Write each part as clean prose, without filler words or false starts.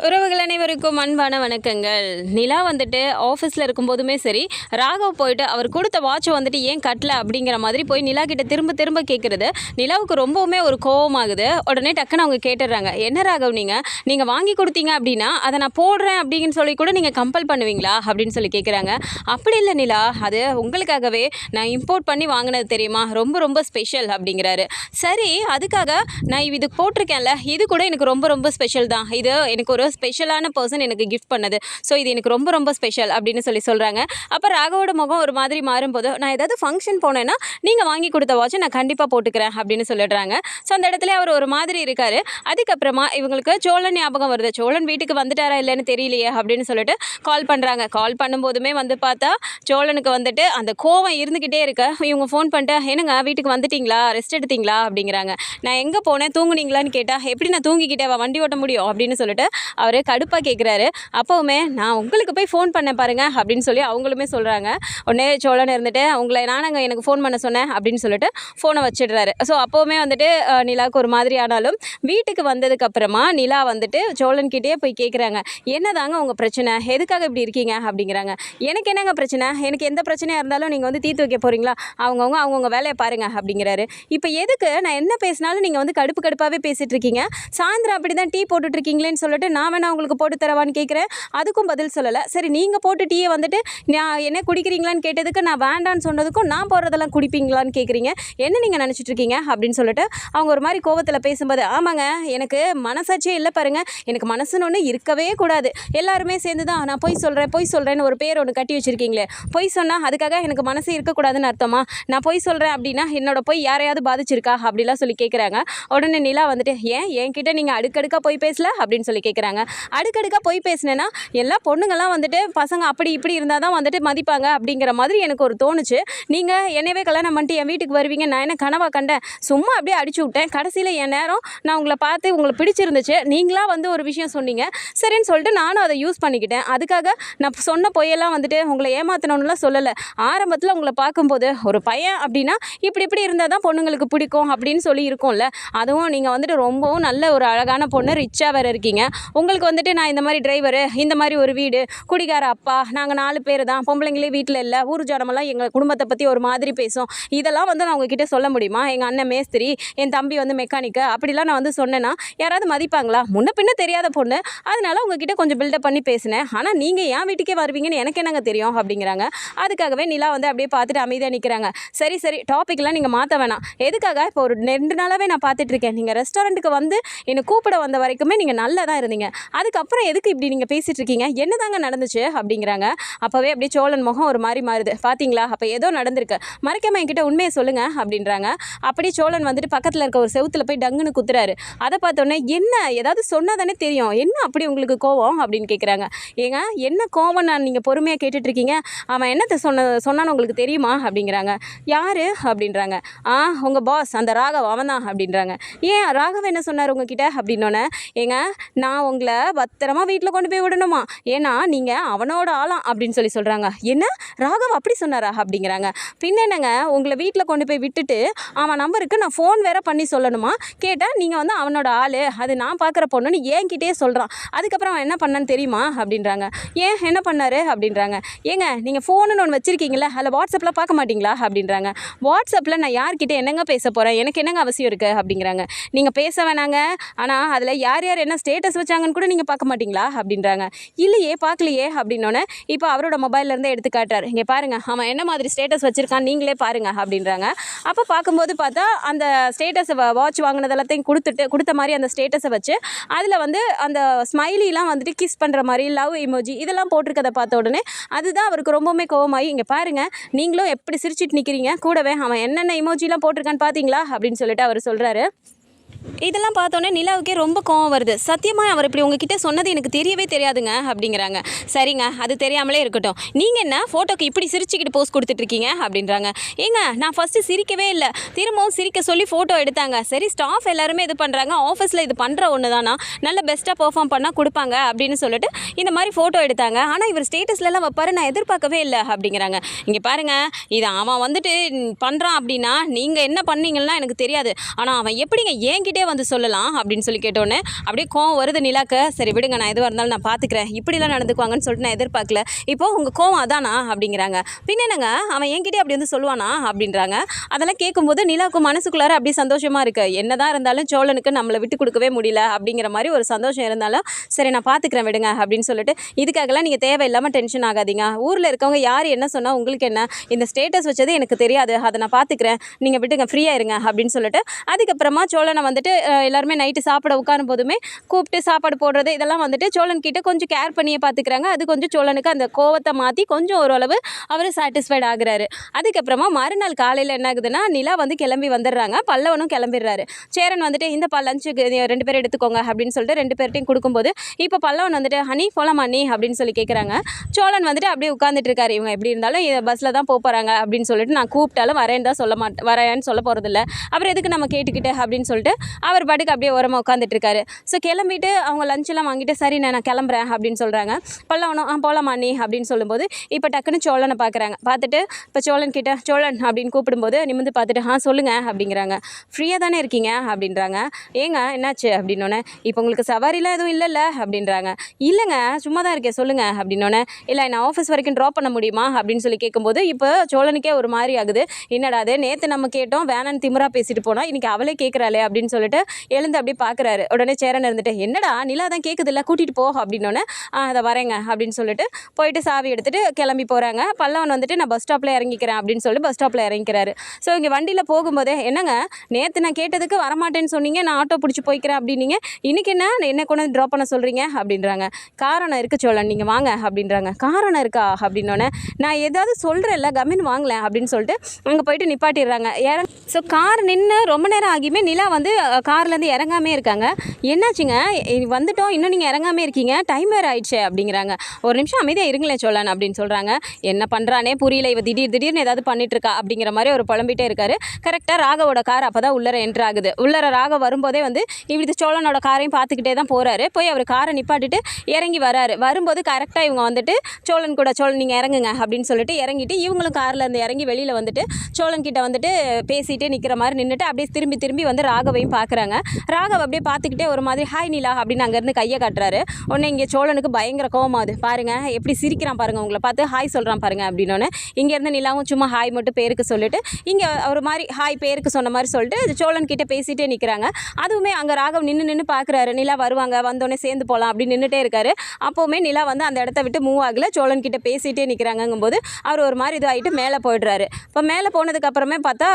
உறவுகள் அனைவருக்கும் அன்பான வணக்கங்கள். நிலா வந்துட்டு ஆஃபீஸில் இருக்கும்போதுமே சரி, ராகவ் போயிட்டு அவர் கொடுத்த வாட்சை வந்துட்டு ஏன் கட்டல அப்படிங்கிற மாதிரி போய் நிலா கிட்ட திரும்ப திரும்ப கேட்குறது நிலாவுக்கு ரொம்பவுமே ஒரு கோவமாகுது. உடனே டக்குன்னு அவங்க கேட்டுடுறாங்க, என்ன ராகவ் நீங்கள் வாங்கி கொடுத்தீங்க அப்படின்னா அதை நான் போடுறேன் அப்படின்னு சொல்லி கூட நீங்கள் கம்பல் பண்ணுவீங்களா அப்படின்னு சொல்லி கேட்குறாங்க. அப்படி இல்லை நிலா, அது உங்களுக்காகவே நான் இம்போர்ட் பண்ணி வாங்கினது தெரியுமா, ரொம்ப ரொம்ப ஸ்பெஷல் அப்படிங்கிறாரு. சரி, அதுக்காக நான் இது போட்டிருக்கேன்ல, இது கூட எனக்கு ரொம்ப ரொம்ப ஸ்பெஷல் தான், இது எனக்கு ஒரு ஸ்பெஷலான பர்சன் எனக்கு கிஃப்ட் பண்ணது, ஸோ இது எனக்கு ரொம்ப ரொம்ப ஸ்பெஷல் அப்படின்னு சொல்கிறாங்க. அப்போ ராகவோட முகம் ஒரு மாதிரி மாறும்போது, நான் ஏதாவது ஃபங்க்ஷன் போனேன்னா நீங்கள் வாங்கி கொடுத்த வாட்சை நான் கண்டிப்பாக போட்டுக்கிறேன் அப்படின்னு சொல்லிடுறாங்க. ஸோ அந்த இடத்துல அவர் ஒரு மாதிரி இருக்கார். அதுக்கப்புறமா இவங்களுக்கு சோழன் ஞாபகம் வருது. சோழன் வீட்டுக்கு வந்துட்டாரா இல்லைன்னு தெரியலையே அப்படின்னு சொல்லிட்டு கால் பண்ணுறாங்க. கால் பண்ணும்போதுமே பார்த்தா சோழனுக்கு வந்துட்டு அந்த கோவம் இருந்துக்கிட்டே இருக்க, இவங்க ஃபோன் பண்ணிட்டு, என்னங்க வீட்டுக்கு வந்துட்டிங்களா, ரெஸ்ட் எடுத்தீங்களா அப்படிங்கிறாங்க. நான் எங்கே போனேன், தூங்குனீங்களான்னு கேட்டால், எப்படி நான் தூங்கிக்கிட்டே வண்டி ஓட்ட முடியும் அப்படின்னு சொல்லிட்டு அவர் கடுப்பாக கேட்குறாரு. அப்போவுமே நான் உங்களுக்கு போய் ஃபோன் பண்ணேன் பாருங்க அப்படின்னு சொல்லி அவங்களுமே சொல்கிறாங்க. உடனே சோழன் இருந்துட்டு, உங்களை நானுங்க எனக்கு ஃபோன் பண்ண சொன்னேன் அப்படின்னு சொல்லிட்டு ஃபோனை வச்சிடுறாரு. ஸோ அப்போவுமே வந்துட்டு நிலாவுக்கு ஒரு மாதிரி ஆனாலும் வீட்டுக்கு வந்ததுக்கப்புறமா நிலா வந்துட்டு சோழன்கிட்டே போய் கேட்குறாங்க, என்னதாங்க உங்கள் பிரச்சனை, எதுக்காக இப்படி இருக்கீங்க அப்படிங்கிறாங்க. எனக்கு என்னங்க பிரச்சனை, எனக்கு எந்த பிரச்சனையாக இருந்தாலும் நீங்கள் தீர்த்து வைக்க போகிறீங்களா, அவங்கவுங்க வேலையை பாருங்கள் அப்படிங்கிறாரு. இப்போ எதுக்கு நான் என்ன பேசினாலும் நீங்கள் கடுப்பாகவே பேசிகிட்டு இருக்கீங்க, சாயந்தரம் அப்படி தான் டீ போட்டுட்ருக்கீங்களேன்னு சொல்லிட்டு நான் வேணா உங்களுக்கு போட்டு தரவான்னு கேட்குறேன், அதுக்கும் பதில் சொல்லலை. சரி, நீங்கள் போட்டு டீயை நான் என்ன குடிக்கிறீங்களான்னு கேட்டதுக்கு நான் வேண்டான்னு சொன்னதுக்கும் நான் போடுறதெல்லாம் குடிப்பீங்களான்னு கேட்குறீங்க, என்ன நீங்கள் நினச்சிட்டு இருக்கீங்க அப்படின்னு சொல்லிட்டு அவங்க ஒரு மாதிரி கோவத்தில் பேசும்போது, ஆமாங்க எனக்கு மனசாட்சியே இல்லை பாருங்க, எனக்கு மனசுன்னு ஒன்று இருக்கவே கூடாது, எல்லாருமே சேர்ந்து தான் நான் பொய் சொல்கிறேன்னு ஒரு பேர் ஒன்று கட்டி வச்சுருக்கீங்களே, பொய் சொன்னால் அதுக்காக எனக்கு மனசு இருக்கக்கூடாதுன்னு அர்த்தமா, நான் பொய் சொல்கிறேன் அப்படின்னா என்னோட பொய் யாரையாவது பாதிச்சிருக்கா அப்படிலாம் சொல்லி கேட்குறாங்க. உடனே நிலா வந்துட்டு, ஏன் என்கிட்ட நீங்கள் அடுக்கடுக்காக பொய் பேசல அப்படின்னு சொல்லி கேட்குறாங்க. அடுக்கடுக்காக பொய் பேசினேன்னா எல்லா பொண்ணுங்கள்லாம் பசங்க அப்படி இப்படி இருந்தால் தான் மதிப்பாங்க அப்படிங்கிற மாதிரி எனக்கு ஒரு தோணுச்சு. நீங்கள் என்னவே கல்யாணம் பண்ணிட்டு என் வீட்டுக்கு வருவீங்க நான் என்ன கனவா கண்டேன், சும்மா அப்படியே அடிச்சு விட்டேன், கடைசியில் என் நேரம் நான் உங்களை பார்த்து உங்களுக்கு பிடிச்சிருந்துச்சு, நீங்களா ஒரு விஷயம் சொன்னீங்க, சரின்னு சொல்லிட்டு நானும் அதை யூஸ் பண்ணிக்கிட்டேன், அதுக்காக நான் சொன்ன பொய்யெல்லாம் உங்களை ஏமாற்றணும்லாம் சொல்லலை, ஆரம்பத்தில் உங்களை பார்க்கும்போது ஒரு பையன் அப்படின்னா இப்படி இருந்தால் தான் பொண்ணுங்களுக்கு பிடிக்கும் அப்படின்னு சொல்லி இருக்கும்ல, அதுவும் நீங்கள் ரொம்பவும் நல்ல ஒரு அழகான பொண்ணு, ரிச்சாக வேறு இருக்கீங்க, உங்களுக்கு நான் இந்த மாதிரி டிரைவரு, இந்த மாதிரி ஒரு வீடு, குடிகார அப்பா, நாங்கள் 4 பேர் தான், பொம்பளைங்களே வீட்டில் இல்லை, ஊர் ஜனமெல்லாம் எங்கள் குடும்பத்தை பற்றி ஒரு மாதிரி பேசும், இதெல்லாம் நான் உங்ககிட்ட சொல்ல முடியுமா, எங்கள் அண்ணன் மேஸ்திரி, என் தம்பி மெக்கானிக்கு, அப்படிலாம் நான் சொன்னேன்னா யாராவது மதிப்பாங்களா, முன்ன பின்ன தெரியாத பொண்ணு, அதனால உங்ககிட்ட கொஞ்சம் பில்டப் பண்ணி பேசினேன், ஆனால் நீங்கள் என் வீட்டுக்கே வருவீங்கன்னு எனக்கு என்னங்க தெரியும் அப்படிங்கிறாங்க. அதுக்காகவே நிலா அப்படியே பார்த்துட்டு அமைதியாக நிற்கிறாங்க. சரி டாபிக்லாம் நீங்கள் மாற்ற வேணாம், எதுக்காக இப்போ ஒரு 2 நாளாகவே நான் பார்த்துட்ருக்கேன், நீங்கள் ரெஸ்டாரண்ட்டுக்கு என்னை கூப்பிட வந்த வரைக்குமே நீங்கள் நல்லா தான் இருந்தீங்க, அதுக்கப்புறம் எதுக்கு இப்படி நீங்கள் பேசிகிட்டு இருக்கீங்க, என்னதாங்க நடந்துச்சு அப்படிங்கிறாங்க. அப்போவே அப்படியே சோழன் முகம் ஒரு மாதிரி மாறுது. பார்த்தீங்களா, அப்போ ஏதோ நடந்திருக்கு, மறைக்காம என்கிட்ட உண்மையை சொல்லுங்கள் அப்படின்றாங்க. அப்படியே சோழன் பக்கத்தில் இருக்க ஒரு செவுத்தில் போய் டங்குன்னு குத்துறாரு. அதை பார்த்தோன்னே, என்ன ஏதாவது சொன்னால் தானே தெரியும், என்ன அப்படி உங்களுக்கு கோவம் அப்படின்னு கேட்குறாங்க. ஏங்க என்ன கோவம், நான் நீங்கள் பொறுமையாக கேட்டுட்ருக்கீங்க, அவன் என்னத்தை சொன்னான்னு உங்களுக்கு தெரியுமா அப்படிங்கிறாங்க. யார் அப்படின்றாங்க. உங்கள் பாஸ் அந்த ராகவ், அவன் தான் அப்படின்றாங்க. ஏன் ராகவ் என்ன சொன்னார் உங்ககிட்ட அப்படின்னோன்னே, ஏங்க நான் உங்களை பத்திரமா வீட்டில் கொண்டு போய் விடணுமா, ஏன்னா நீங்கள் அவனோட ஆளாம் அப்படின்னு சொல்கிறாங்க. என்ன ராகவ் அப்படி சொன்னாரா அப்படிங்கிறாங்க. பின்ன என்னங்க, உங்களை வீட்டில் கொண்டு போய் விட்டுட்டு அவன் நம்பருக்கு நான் ஃபோன் வேற பண்ணி சொல்லணுமா, கேட்டால் நீங்கள் அவனோட ஆள், அது நான் பார்க்குற பொண்ணுன்னு என்கிட்டே சொல்கிறான், அதுக்கப்புறம் அவன் என்ன பண்ணான்னு தெரியுமா அப்படின்றாங்க. ஏன் என்ன பண்ணாரு அப்படின்றாங்க. ஏங்க நீங்கள் ஃபோனுன்னு ஒன்று வச்சுருக்கீங்களா, அதில் வாட்ஸ்அப்பில் பார்க்க மாட்டிங்களா அப்படின்றாங்க. வாட்ஸ்அப்பில் நான் யார்கிட்ட என்னங்க பேச போகிறேன், எனக்கு என்னங்க அவசியம் இருக்குது அப்படிங்கிறாங்க. நீங்கள் பேச வேணாங்க, ஆனால் அதில் யார் என்ன ஸ்டேட்டஸ் வச்சாங்கன்னு கூட நீங்கள் பார்க்க மாட்டிங்களா அப்படின்றாங்க. இல்லையே பார்க்கலையே அப்படின்னோடனே இப்போ அவரோட மொபைல்லேருந்தே எடுத்து காட்டுறாரு. இங்கே பாருங்கள், அவன் என்ன மாதிரி ஸ்டேட்டஸ் வச்சுருக்கான் நீங்களே பாருங்கள் அப்படின்றாங்க. அப்போ பார்க்கும்போது பார்த்தா அந்த ஸ்டேட்டஸை வாட்ச் வாங்கினது எல்லாத்தையும் கொடுத்த மாதிரி அந்த ஸ்டேட்டஸை வச்சு அதில் அந்த ஸ்மைலிலாம் கிஸ் பண்ணுற மாதிரி லவ் இமோஜி இதெல்லாம் போட்டிருக்கதை பார்த்த உடனே அதுதான் அவருக்கு ரொம்பவுமே கோவமாகி, இங்கே பாருங்கள் நீங்களும் எப்படி சிரிச்சிட்டு நிற்கிறீங்க, கூடவே அவன் என்னென்ன இமோஜிலாம் போட்டிருக்கான்னு பார்த்தீங்களா அப்படின்னு சொல்லிட்டு அவர் சொல்கிறாரு. இதெல்லாம் பார்த்தோன்னே நிலாவுக்கே ரொம்ப கோவம் வருது. சத்தியமாக அவர் இப்படி உங்ககிட்ட சொன்னது எனக்கு தெரியவே தெரியாதுங்க அப்படிங்கிறாங்க. சரிங்க, அது தெரியாமலே இருக்கட்டும், நீங்கள் என்ன ஃபோட்டோக்கு இப்படி சிரிச்சுக்கிட்டு போஸ்ட் கொடுத்துட்ருக்கீங்க அப்படின்றாங்க. ஏங்க நான் ஃபஸ்ட்டு சிரிக்கவே இல்லை, திரும்பவும் சிரிக்க சொல்லி ஃபோட்டோ எடுத்தாங்க, சரி ஸ்டாஃப் எல்லாருமே இது பண்ணுறாங்க, ஆஃபீஸில் இது பண்ணுற ஒன்று தானா, நல்ல பெஸ்ட்டாக பெர்ஃபார்ம் பண்ணால் கொடுப்பாங்க அப்படின்னு சொல்லிட்டு இந்த மாதிரி ஃபோட்டோ எடுத்தாங்க, ஆனால் இவர் ஸ்டேட்டஸ்லலாம் வைப்பாரு நான் எதிர்பார்க்கவே இல்லை அப்படிங்கிறாங்க. இங்கே பாருங்கள், இது அவன் பண்ணுறான் அப்படின்னா நீங்கள் என்ன பண்ணீங்கன்னா எனக்கு தெரியாது, ஆனால் அவன் எப்படிங்க என்கிட்ட என்கிட்டே வந்து சொல்லலாம் அப்படின்னு சொல்லி கேட்டோன்னே அப்படியே கோவம் வருது நிலாக்கு. சரி விடுங்க, நான் எதுவாக இருந்தாலும் நான் பார்த்துக்கிறேன், இப்படிலாம் நடந்துக்குவாங்கன்னு சொல்லிட்டு நான் எதிர்பார்க்கல, இப்போ உங்கள் கோவம் அதானா அப்படிங்கிறாங்க. பின்ன என்னங்க அவன் என்கிட்டே அப்படி வந்து சொல்லுவானா அப்படின்றாங்க. அதெல்லாம் கேட்கும்போது நிலாவுக்கு மனசுக்குள்ளார அப்படி சந்தோஷமாக இருக்குது. என்னதான் இருந்தாலும் சோழனுக்கு நம்மளை விட்டு கொடுக்கவே முடியல அப்படிங்கிற மாதிரி ஒரு சந்தோஷம் இருந்தாலும் சரி நான் பார்த்துக்கிறேன் விடுங்க அப்படின்னு சொல்லிட்டு, இதுக்காகலாம் நீங்கள் தேவையில்லாமல் டென்ஷன் ஆகாதீங்க, ஊரில் இருக்கவங்க யார் என்ன சொன்னால் உங்களுக்கு என்ன, இந்த ஸ்டேட்டஸ் வச்சது எனக்கு தெரியாது, அதை நான் பார்த்துக்கிறேன், நீங்கள் விட்டுங்க ஃப்ரீயாக இருங்க அப்படின்னு சொல்லிட்டு அதுக்கப்புறமா சோழனை வந்துட்டு எல்லாருமே நைட்டு சாப்பிட உட்காரும் போதுமே கூப்பிட்டு சாப்பாடு போடுறது இதெல்லாம் வந்துட்டு சோழன் கிட்ட கொஞ்சம் கேர் பண்ணியே பார்த்துக்கிறாங்க. அது கொஞ்சம் சோழனுக்கு அந்த கோவத்தை மாற்றி கொஞ்சம் ஓரளவு அவர் சாட்டிஸ்ஃபைட் ஆகுறாரு. அதுக்கப்புறமா மறுநாள் காலையில் என்ன ஆகுதுன்னா, நிலா வந்து கிளம்பி வந்துடுறாங்க, பல்லவனும் கிளம்பிடுறாரு. சேரன் வந்துட்டு இந்த லஞ்சுக்கு 2 பேரும் எடுத்துக்கோங்க அப்படின்னு சொல்லிட்டு 2 பேர்ட்டையும் கொடுக்கும்போது இப்போ பல்லவன் வந்துட்டு ஹனி போலாமா நீ அப்படின்னு சொல்லி கேட்குறாங்க. சோழன் வந்துட்டு அப்படியே உட்காந்துட்டு இருக்காரு. இவங்க எப்படி இருந்தாலும் பஸ்ஸில் தான் போகிறாங்க அப்படின்னு சொல்லிட்டு நான் கூப்பிட்டாலும் வரேன்னு தான் வரேன்னு சொல்ல போகிறதில்ல, அப்புறம் எதுக்கு நம்ம கேட்டுக்கிட்டு அப்படின்னு சொல்லிட்டு அவர் பாட்டுக்கு அப்படியே ஓரமாக உட்காந்துட்டு இருக்காரு. ஸோ கிளம்பிட்டு அவங்க லஞ்செல்லாம் வாங்கிட்டு சரி நான் கிளம்புறேன் அப்படின்னு சொல்கிறாங்க. பல்லவனும் போலாமா நீ அப்படின்னு சொல்லும்போது இப்போ டக்குன்னு சோழனை பார்க்குறாங்க. பார்த்துட்டு இப்போ சோழன் கிட்ட சோழன் அப்படின்னு கூப்பிடும்போது நிமிந்து பார்த்துட்டு சொல்லுங்கள் அப்படிங்கிறாங்க. ஃப்ரீயாக தானே இருக்கீங்க அப்படின்றாங்க. ஏங்க என்னாச்சு அப்படின்னோடனே இப்போ உங்களுக்கு சவாரிலாம் எதுவும் இல்லைல்ல அப்படின்றாங்க. இல்லைங்க சும்மா தான் இருக்கேன் சொல்லுங்கள் அப்படின்னோடனே இல்லை நான் ஆஃபீஸ் வரைக்கும் ட்ராப் பண்ண முடியுமா அப்படின்னு சொல்லி கேட்கும்போது இப்போ சோழனுக்கே ஒரு மாதிரி ஆகுது. என்னடா அது நேற்று நம்ம கேட்டோம் வேணான்னு திமிரா பேசிட்டு போனோம், இன்றைக்கி அவளே கேட்குறாளே அப்படின்னு சொல்லிட்டு எழுந்து அப்படியே பார்க்குறாரு. உடனே சேரன் இருந்துட்டு என்னடா நிலா தான் கேட்குதில்ல கூட்டிகிட்டு போ அப்படின்னோடனே அதை வரேங்க அப்படின்னு சொல்லிட்டு போயிட்டு சாவி எடுத்துகிட்டு கிளம்பி போகிறாங்க. பல்லவன் வந்துட்டு நான் பஸ் ஸ்டாப்பில் இறங்கிக்கிறேன் அப்படின்னு சொல்லிட்டு பஸ் ஸ்டாப்பில் இறங்கிக்கிறாரு. ஸோ இங்கே வண்டியில் போகும்போதே என்னங்க நேற்று நான் கேட்டதுக்கு வரமாட்டேன்னு சொன்னீங்க, நான் ஆட்டோ பிடிச்சி போய்க்கிறேன் அப்படின்னீங்க, இன்றைக்கி என்ன கொண்டு வந்து ட்ராப் பண்ண சொல்கிறீங்க அப்படின்றாங்க. காரணம் இருக்குது சோழன் நீங்கள் வாங்க அப்படின்றாங்க. காரணம் இருக்கா அப்படின்னோடனே நான் ஏதாவது சொல்கிறேன்ல கம்மின்னு வாங்கலேன் அப்படின்னு சொல்லிட்டு அங்கே போயிட்டு நிப்பாட்டிடுறாங்க. ஸோ கார் நின்று ரொம்ப நேரம் ஆகியுமே நிலா வந்து கார்லேருந்து இறங்காமே இருக்காங்க. என்னாச்சுங்க வந்துட்டோம் இன்னும் நீங்கள் இறங்காமே இருக்கீங்க, டைம் வேறு ஆயிடுச்சு அப்படிங்கிறாங்க. ஒரு நிமிஷம் அமைதியாக இருங்களேன் சோழன் அப்படின்னு சொல்கிறாங்க. என்ன பண்ணுறானே புரியல, இவ திடீர்னு ஏதாவது பண்ணிட்டுருக்கா அப்படிங்கிற மாதிரி ஒரு புலம்பிட்டே இருக்காரு. கரெக்டாக ராகவோட கார் அப்போ தான் உள்ளர என்ட்ரு ஆகுது. உள்ளர ராகவ் வரும்போதே வந்து இப்படி சோழனோட காரையும் பார்த்துக்கிட்டே தான் போகிறாரு. போய் அவர் காரை நிப்பாட்டிட்டு இறங்கி வராரு. வரும்போது கரெக்டாக இவங்க வந்துட்டு சோழன் நீங்கள் இறங்குங்க அப்படின்னு சொல்லிட்டு இறங்கிட்டு இவங்களும் கார்லேருந்து இறங்கி வெளியில் வந்துட்டு சோழன் கிட்ட வந்துட்டு பேசிகிட்டே நிற்கிற மாதிரி நின்றுட்டு அப்படியே திரும்பி வந்து ராகவையும் பார்க்குறாங்க. ராகவ் அப்படியே பார்த்துக்கிட்டே ஒரு மாதிரி ஹாய் நிலா அப்படின்னு அங்கேருந்து கையை காட்டுறாரு. உடனே இங்கே சோழனுக்கு பயங்கர கோவமாகுது. பாருங்கள் எப்படி சிரிக்கிறான் பாருங்கள், உங்களை பார்த்து ஹாய் சொல்கிறான் பாருங்கள் அப்படின்னோடனே இங்கேருந்து நிலாவும் சும்மா ஹாய் மட்டும் பேருக்கு சொல்லிட்டு இங்கே ஒரு மாதிரி ஹாய் பேருக்கு சொன்ன மாதிரி சொல்லிட்டு சோழன் கிட்ட பேசிகிட்டே நிற்கிறாங்க. அதுவுமே அங்கே ராகவ் நின்று பார்க்குறாரு. நிலா வருவாங்க வந்தோடனே சேர்ந்து போகலாம் அப்படின்னு நின்றுட்டே இருக்காரு. அப்போவுமே நிலா வந்து அந்த இடத்த விட்டு மூவ் ஆகலை. சோழன் கிட்ட பேசிகிட்டே நிற்கிறாங்கங்கும்போது அவர் ஒரு மாதிரி இதுவாகிட்டு மேலே போய்ட்றாரு. இப்போ மேலே போனதுக்கு அப்புறமே பார்த்தா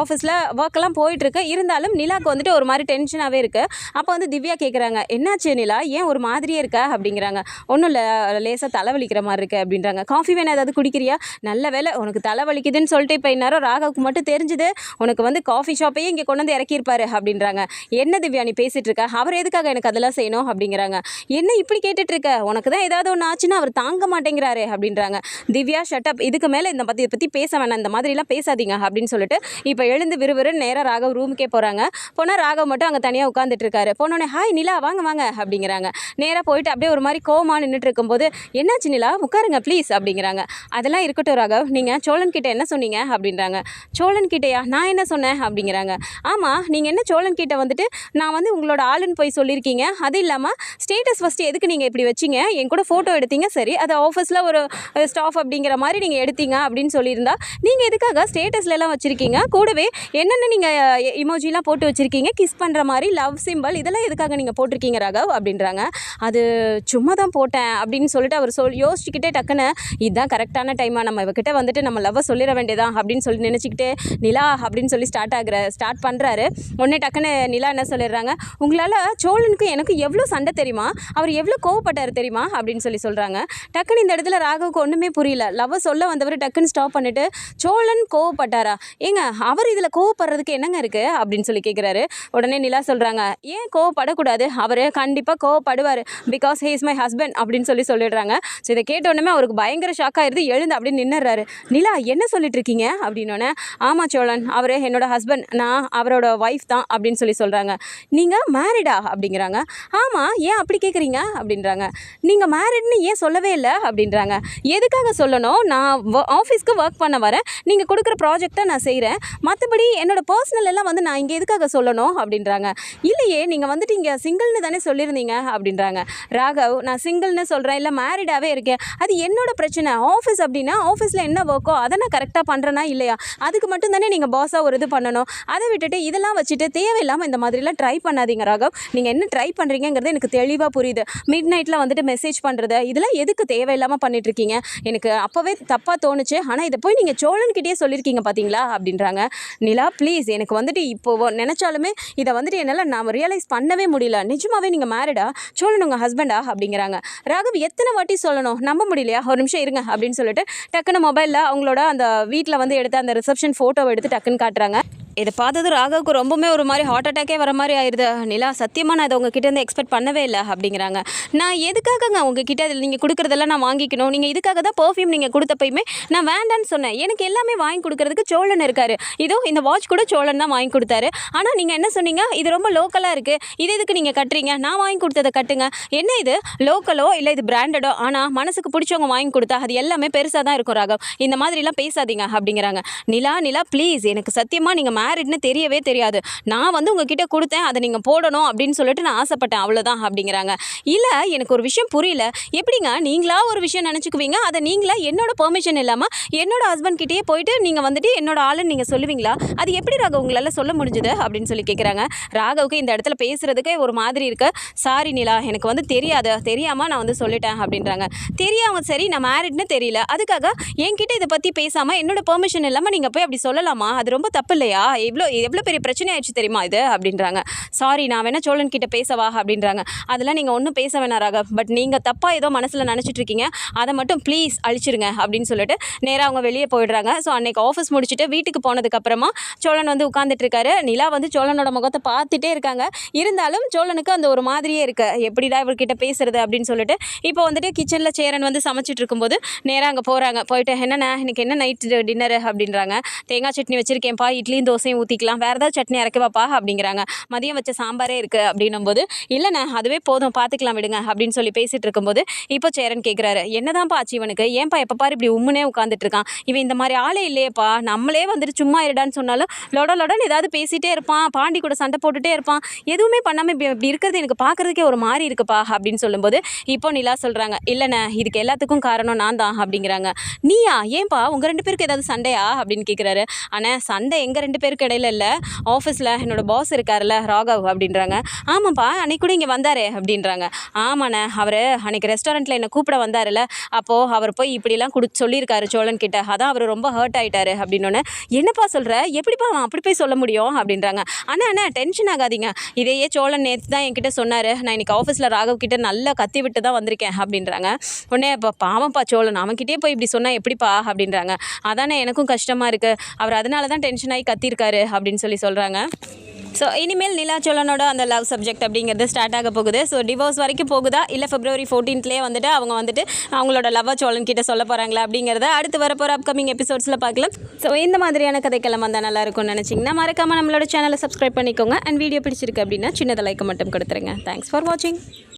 ஆஃபீஸில் ஒர்க்கெல்லாம் போயிட்டுருக்கு. இருந்தாலும் நிலாவுக்கு வந்துட்டு ஒரு மாதிரி டென்ஷனாகவே இருக்குது. அப்போ வந்து திவ்யா கேட்குறாங்க என்னாச்சு நிலா ஏன் ஒரு மாதிரியே இருக்கா அப்படிங்கிறாங்க. ஒன்றும் இல்லை லேசாக தலைவலிக்கிற மாதிரி இருக்குது அப்படின்றாங்க. காஃபி வேணா ஏதாவது குடிக்கிறியா? நல்ல வேலை உனக்கு தலைவலிக்குதுன்னு சொல்லிட்டு இப்போ இந்நேரம் ராகவுக்கு மட்டும் தெரிஞ்சுது, உனக்கு வந்து காஃபி ஷாப்பையும் இங்கே கொண்டு வந்து இறக்கியிருப்பாரு அப்படின்றாங்க. என்ன திவ்யா நீ பேசிகிட்டு இருக்க, அவர் எதுக்காக எனக்கு அதெல்லாம் செய்யணும் அப்படிங்கிறாங்க. என்ன இப்படி கேட்டுட்டு இருக்க, உனக்கு தான் ஏதாவது ஒன்று ஆச்சுன்னா அவர் தாங்க மாட்டேங்கிறாரு அப்படின்றாங்க. திவ்யா ஷட்டப், இதுக்கு மேலே இந்த பற்றி பேச வேணாம், இந்த மாதிரிலாம் பேசாதீங்க அப்படின்னு சொல்லிட்டு இப்போ எழுந்து விறுவிறுன்னு நேராக ராகவ் ரூமுக்கே போகிறாங்க. போனால் ராகவ் மட்டும் அங்கே தனியாக உட்காந்துட்டு இருக்காரு. போனோடனே ஹாய் நிலா வாங்க அப்படிங்கிறாங்க. நேராக போயிட்டு அப்படியே ஒரு மாதிரி கோவமாக நின்றுட்டு இருக்கும்போது என்னாச்சு நிலா உட்காருங்க ப்ளீஸ் அப்படிங்கிறாங்க. அதெல்லாம் இருக்கட்டும் ராகவ், நீங்கள் சோழன் கிட்ட என்ன சொன்னீங்க அப்படின்றாங்க. சோழன் கிட்டையா நான் என்ன சொன்னேன் அப்படிங்கிறாங்க. ஆமாம் நீங்கள் என்ன சோழன் கிட்ட வந்துட்டு நான் வந்து உங்களோட ஆளுன்னு போய் சொல்லியிருக்கீங்க, அது இல்லாமல் ஸ்டேட்டஸ் ஃபஸ்ட்டு எதுக்கு நீங்கள் இப்படி வச்சிங்க, என் கூட ஃபோட்டோ எடுத்தீங்க சரி, அது ஆஃபீஸில் ஒரு ஸ்டாஃப் அப்படிங்கிற மாதிரி நீங்கள் எடுத்தீங்க அப்படின்னு சொல்லியிருந்தா நீங்கள் எதுக்காக ஸ்டேட்டஸ்லாம் வச்சுருக்கீங்க, கூடவே என்னென்ன நீங்கள் இமோஜிலாம் போட்டு வச்சுருக்கீங்க, கிஸ் பண்ணுற மாதிரி லவ் சிம்பிள் இதெல்லாம் எதுக்காக நீங்கள் போட்டிருக்கீங்க ராகவ் அப்படின்றாங்க. அது சும்மா தான் போட்டேன் அப்படின்னு சொல்லிட்டு அவர் யோசிச்சுக்கிட்டே டக்குன்னு இதுதான் கரெக்டான டைமாக நம்ம இவகிட்ட வந்துட்டு நம்ம லவ்வை சொல்லிட வேண்டியதான் அப்படின்னு சொல்லி நினச்சிக்கிட்டே நிலா அப்படின்னு சொல்லி ஸ்டார்ட் பண்ணுறாரு. உடனே டக்குன்னு நிலா என்ன சொல்லிடுறாங்க, உங்களால் சோழனுக்கு எனக்கு எவ்வளோ சண்டை தெரியுமா, அவர் எவ்வளோ கோவப்பட்டார் தெரியுமா அப்படின்னு சொல்கிறாங்க. டக்குன்னு இந்த இடத்துல ராகவுக்கு ஒன்றுமே புரியல. லவ்வை சொல்ல வந்தவர் டக்குன்னு ஸ்டாப் பண்ணிவிட்டு சோழன் கோவப்பட்டாரா, ஏங்க அவர் இதில் கோவப்படுறதுக்கு என்னங்க இருக்குது அப்படின்னு சொல்லி கேட்குறாரு. உடனே நிலா சொல்கிறாங்க ஏன் கோவப்படக்கூடாது, அவர் கண்டிப்பாக கோவப்படுவார், because he is my husband அப்படின்னு சொல்லிடுறாங்க. ஸோ இதை கேட்டோன்னே அவருக்கு பயங்கர ஷாக் ஆயிடுது. எழுந்து அப்படின்னு நின்னுறாரு. நிலா என்ன சொல்லிட்டு இருக்கீங்க அப்படின்னோடனே ஆமாம் சோழன் அவர் என்னோட ஹஸ்பண்ட், நான் அவரோட ஒய்ஃப் தான் அப்படின்னு சொல்கிறாங்க. நீங்கள் மேரிடா அப்படிங்கிறாங்க. ஆமாம் ஏன் அப்படி கேட்குறீங்க அப்படின்றாங்க. நீங்கள் மேரிட்னு ஏன் சொல்லவே இல்லை அப்படின்றாங்க. எதுக்காக சொல்லணும், நான் ஒர்க் பண்ண வரேன், நீங்கள் கொடுக்குற ப்ராஜெக்டை நான் செய்கிறேன், மற்றபடி என்னோடய பர்சனல் எல்லாம் வந்து நான் இங்கே எதுக்காக சொல்லணும் சொல்லணும் அப்படின்றாங்க. இல்லையே நீங்கள் வந்துட்டு இங்கே சிங்கிள்னு தானே சொல்லியிருந்தீங்க அப்படின்றாங்க. ராகவ் நான் சிங்கிள்னு சொல்கிறேன், இல்லை மேரிடாகவே இருக்கேன், அது என்னோட பிரச்சனை. ஆஃபீஸ் அப்படின்னா ஆஃபீஸில் என்ன ஒர்க்கோ அதை நான் கரெக்டாக பண்ணுறேன்னா இல்லையா, அதுக்கு மட்டும் தானே நீங்கள் பாஸாக ஒரு இது பண்ணணும். அதை விட்டுட்டு இதெல்லாம் வச்சுட்டு தேவையில்லாமல் இந்த மாதிரிலாம் ட்ரை பண்ணாதீங்க ராகவ். நீங்கள் என்ன ட்ரை பண்ணுறீங்கிறது எனக்கு தெளிவாக புரியுது. மிட் நைட்டில் வந்துட்டு மெசேஜ் பண்ணுறது இதெல்லாம் எதுக்கு தேவையில்லாமல் பண்ணிகிட்ருக்கீங்க, எனக்கு அப்போவே தப்பாக தோணுச்சு. ஆனால் இதை போய் நீங்கள் சோழன்கிட்டயே சொல்லியிருக்கீங்க பார்த்தீங்களா அப்படின்றாங்க. நிலா ப்ளீஸ், எனக்கு வந்துட்டு இப்போ நினச்சாலுமே இதை வந்துட்டு என்னால் நான் ரியலைஸ் பண்ணவே முடியல. நிஜமாவே நீங்கள் மேரிடா, சோழன் உங்கள் ஹஸ்பண்டா அப்படிங்கிறாங்க. ராகவ் எத்தனை வாட்டி சொல்லணும், நம்ப முடியலையா, ஒரு நிமிஷம் இருங்க அப்படின்னு சொல்லிட்டு டக்குன்னு மொபைலில் அவங்களோட அந்த வீட்டில் வந்து எடுத்த அந்த ரிசப்ஷன் ஃபோட்டோவை எடுத்து டக்குன்னு காட்டுறாங்க. இதை பார்த்தது ராகவுக்கு ரொம்பவுமே ஒரு மாதிரி ஹார்ட் அட்டாக்கே வர மாதிரி ஆயிடுது. நிலா சத்தியமாக நான் அதை உங்ககிட்ட இருந்து எக்ஸ்பெக்ட் பண்ணவே இல்லை அப்படிங்கிறாங்க. நான் எதுக்காகங்க உங்ககிட்ட அதில் நீங்கள் கொடுக்குறதெல்லாம் நான் வாங்கிக்கணும், நீங்கள் இதுக்காக தான் பர்ஃப்யூம் நீங்கள் கொடுத்தப்பயுமே நான் வேண்டான்னு சொன்னேன். எனக்கு எல்லாமே வாங்கி கொடுக்கறதுக்கு சோழன் இருக்காரு, இதோ இந்த வாட்ச் கூட சோழன் தான் வாங்கி கொடுத்தாரு. ஆனால் நீங்கள் என்ன சொன்னீங்க, இது ரொம்ப லோக்கலாக இருக்குது, இது எதுக்கு நீங்கள் கட்டுறீங்க, நான் வாங்கி கொடுத்ததை கட்டுங்க. என்ன இது லோக்கலோ இல்லை இது பிராண்டடோ, ஆனால் மனசுக்கு பிடிச்சவங்க வாங்கி கொடுத்தா அது எல்லாமே பெருசாக தான் இருக்கும் ராகவ், இந்த மாதிரிலாம் பேசாதீங்க அப்படிங்கிறாங்க. நிலா ப்ளீஸ், எனக்கு சத்தியமாக நீங்கள் மேரிட்னு தெரியவே தெரியாது, நான் வந்து உங்ககிட்ட கொடுத்தேன், அதை நீங்கள் போடணும் அப்படின்னு சொல்லிட்டு நான் ஆசைப்பட்டேன், அவ்வளோதான் அப்படிங்கிறாங்க. இல்லை எனக்கு ஒரு விஷயம் புரியல, எப்படிங்க நீங்களா ஒரு விஷயம் நினச்சிக்குவீங்க, அதை நீங்களா என்னோட பெர்மிஷன் இல்லாமல் என்னோட ஹஸ்பண்ட் கிட்டேயே போயிட்டு நீங்கள் வந்துட்டு என்னோட ஆளுன்னு நீங்கள் சொல்லுவீங்களா, அது எப்படி ராகவ் உங்களால் சொல்ல முடிஞ்சுது அப்படின்னு சொல்லி கேட்குறாங்க. ராகவுக்கு இந்த இடத்துல பேசுகிறதுக்கே ஒரு மாதிரி இருக்கு. சாரி நிலா, எனக்கு வந்து தெரியாமல் நான் வந்து சொல்லிட்டேன் அப்படின்றாங்க. தெரியாமல் சரி, நான் மேரிட்னு தெரியல, அதுக்காக என்கிட்ட இதை பற்றி பேசாமல் என்னோட பெர்மிஷன் இல்லாமல் நீங்கள் போய் அப்படி சொல்லலாமா, அது ரொம்ப தப்பு இல்லையா, எவ்வளோ பெரிய பிரச்சனை ஆயிடுச்சு தெரியுமா இது அப்படின்றாங்க. சாரி, நான் வேணா சோழன் கிட்ட பேசவா அப்படின்றாங்க. அதெல்லாம் நீங்கள் ஒன்றும் பேச வேணா ராகவ், பட் நீங்கள் தப்பாக ஏதோ மனசில் நினச்சிட்டு இருக்கீங்க, அதை மட்டும் ப்ளீஸ் அழிச்சிருங்க அப்படின்னு சொல்லிட்டு நேராக அவங்க வெளியே போயிடுறாங்க. ஸோ அன்னைக்கு ஆஃபீஸ் முடிச்சுட்டு வீட்டுக்கு போனதுக்கப்புறமா சோழன் வந்து உட்காந்துட்டு இருக்காரு. நிலா வந்து சோழனோட முகத்தை பார்த்துட்டே இருக்காங்க. இருந்தாலும் சோழனுக்கு அந்த ஒரு மாதிரியே இருக்கு, எப்படிடா இவர்கிட்ட பேசுறது அப்படின்னு சொல்லிட்டு இப்போ வந்துட்டு கிச்சனில் சேரன் வந்து சமைச்சிட்டு இருக்கும்போது நேராக அங்கே போகிறாங்க. போயிட்டு என்னண்ணா இன்னைக்கு என்ன நைட் டின்னரு அப்படின்றாங்க. தேங்காய் சட்னி வச்சுருக்கேன்ப்பா, இட்லியும் தோசையும் ஊற்றிக்கலாம், வேறு ஏதாவது சட்னி அரைக்கவாப்பா அப்படிங்கிறாங்க. மதியம் வச்ச சாம்பாரே இருக்குது அப்படின்னும் போது இல்லைண்ணே அதுவே போதும் பார்த்துக்கலாம் விடுங்க அப்படின்னு சொல்லி பேசிகிட்டு இருக்கும்போது இப்போ சேரன் கேட்குறாரு, என்னதான்ப்பா ஆச்சு இவனுக்கு, ஏன்ப்பா எப்போ பாரு இப்படி உம்முனே உட்காந்துட்டு இருக்கான், இவன் இந்த மாதிரி ஆளே இல்லையேப்பா, நம்மளே வந்துட்டு சும்மா இருடான்னு சொன்னாலும் லொடன்னு ஏதாவது பேசிகிட்டே இருப்பான், பாண்டி கூட சண்டை போட்டுகிட்டே இருப்பான், எதுவுமே பண்ணாமல் இப்படி இருக்கிறது எனக்கு பார்க்குறதுக்கே ஒரு மாதிரி இருக்குப்பா அப்படின்னு சொல்லும்போது இப்போ நிலா சொல்கிறாங்க, இல்லைண்ணே இதுக்கு எல்லாத்துக்கும் காரணம் நான் தான் அப்படிங்கிறாங்க. நீயா, ஏன்பா உங்கள் 2 பேருக்கு ஏதாவது சண்டையா அப்படின்னு கேட்குறாரு. ஆனால் சண்டை எங்கள் 2 பேருக்கு இடையில இல்லை, ஆஃபீஸில் என்னோட பாஸ் இருக்கார்ல ராகவ் அப்படின்றாங்க. ஆமாப்பா அன்னைக்கு கூட இங்கே வந்தாரே அப்படின்றாங்க. ஆமாண்ணே, அவர் அன்னைக்கு ரெஸ்டாரண்ட்டில் என்னை கூப்பிட வந்தார்ல, அப்போது அவர் போய் இப்படிலாம் சொல்லியிருக்காரு சோழன் கிட்ட, அதான் அவர் ரொம்ப ஹர்ட் ஆகிட்டாரு அப்படின்னோடனே, என்னப்பா சொல்கிற, எப்படிப்பா அவன் அப்படி போய் சொல்ல முடியும் அப்படின்றாங்க. அண்ணா டென்ஷன் ஆகாதீங்க, இதையே சோழன் நேற்று தான் என்கிட்ட சொன்னார், நான் இன்றைக்கி ஆஃபீஸில் ராகவ் கிட்ட நல்லா கத்தி விட்டு தான் வந்திருக்கேன் அப்படின்றாங்க. உடனே இப்போ பாவம்ப்பா சோழன், அவன்கிட்டே போய் இப்படி சொன்னால் எப்படிப்பா அப்படின்றாங்க. அதானே எனக்கும் கஷ்டமாக இருக்குது, அவர் அதனால தான் டென்ஷன் ஆகி கத்திருக்காரு அப்படின்னு சொல்கிறாங்க. ஸோ இனிமேல் நிலா சோழனோட அந்த லவ் சப்ஜெக்ட் அப்படிங்கிறது ஸ்டார்ட் ஆக போகுது. ஸோ டிவோர்ஸ் வரைக்கும் போகுதா, இல்லை February 14th வந்துட்டு அவங்க வந்துட்டு அவங்களோட லவ்வை சோழன் கிட்ட சொல்ல போகிறாங்களா அப்படிங்கிறத அடுத்து வரப்போகிற அப்கமிங் எபிசோட்ஸில் பார்க்கலாம். ஸோ இந்த மாதிரியான கதைக்கெல்லாம் வந்தால் நல்லா இருக்கும்னு நினச்சிங்கன்னா மறக்காமல் நம்மளோட சேனலை சப்ஸ்கிரைப் பண்ணிக்கோங்க. அண்ட் வீடியோ பிடிச்சிருக்கு அப்படின்னா சின்னதை லைக் மட்டும் கொடுத்துருங்க. தேங்க்ஸ் ஃபார் வாட்சிங்.